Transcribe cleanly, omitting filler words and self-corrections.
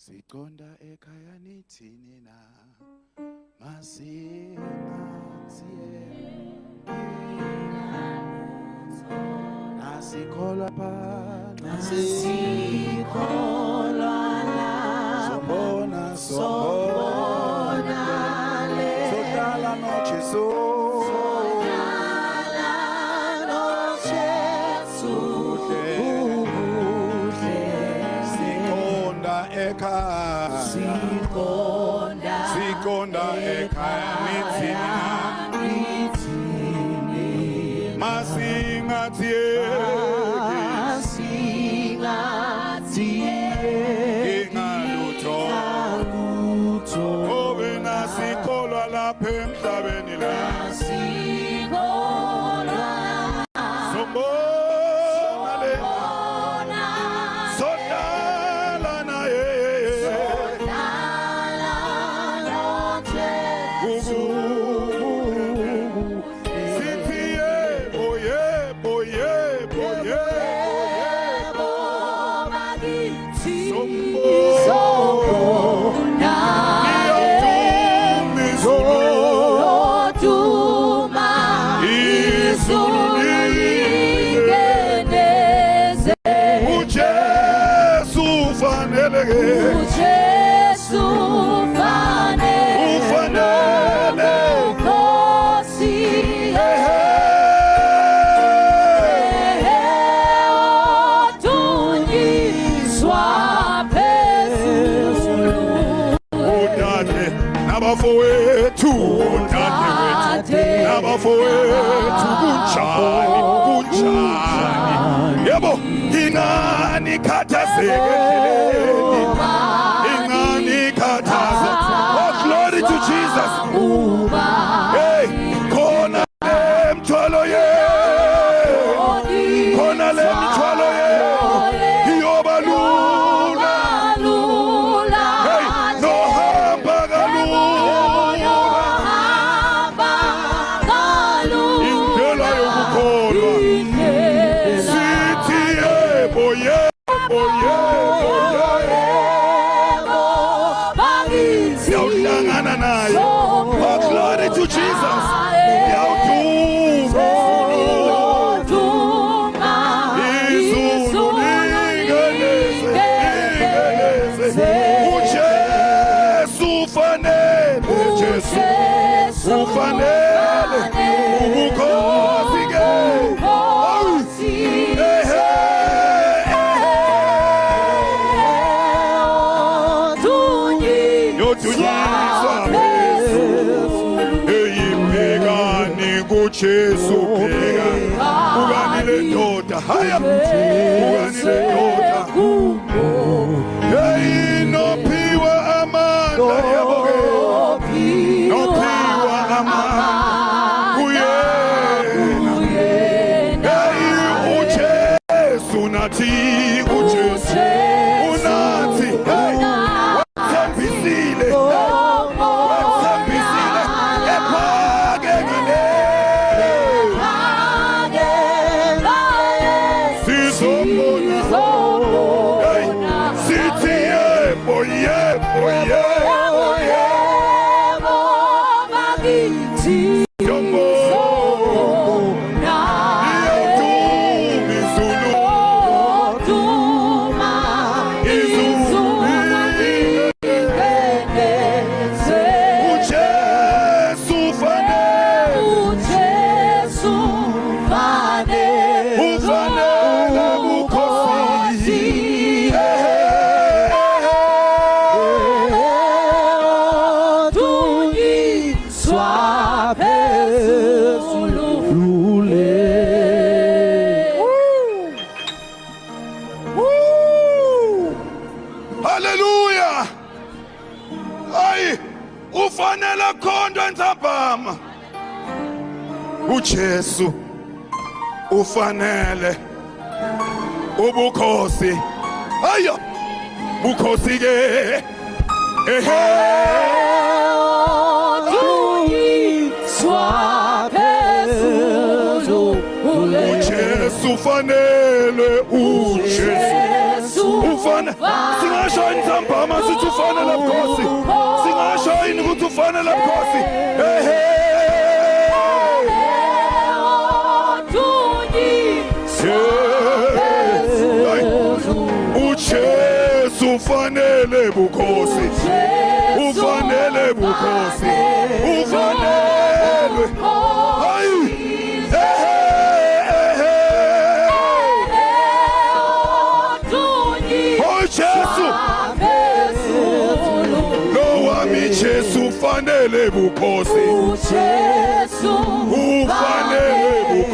Siqonda ekhaya nithini na masingaziye nasikholwa phana nasikholwa la sobona le sodala noche Siqonda ekhaya nithini masingathiyeki ngalutho obe nasikholwa lapha emhlabeni la sombona le sodala naye Nabafowethu kunjani yebo ingani khathazeke ingani khathaza oh glory to Jesus hey khona lemthwalo khona lemthwalo iyobalula hey no hamba kalula glory to Jesus. Jesu pega uganile ndoda haya uganile ndoda hey no piwa amanda yaboge no piwa amanda uyena hey ujesu nati ujesu unati hey wathembisile Hallelujah. Ay, ufanele khondwa ntsapama. uJesu ufanele ubukhosi. Ayo, bukhosi ke. uJesu ufanele uJesu ufane singasho intsambama sithi ufanele bukhosi singasho yini ukuthi ufanele bukhosi uJesu ufanele bukhosi ufanele bukhosi ufanele Jesu ufanele bukhosi ufanele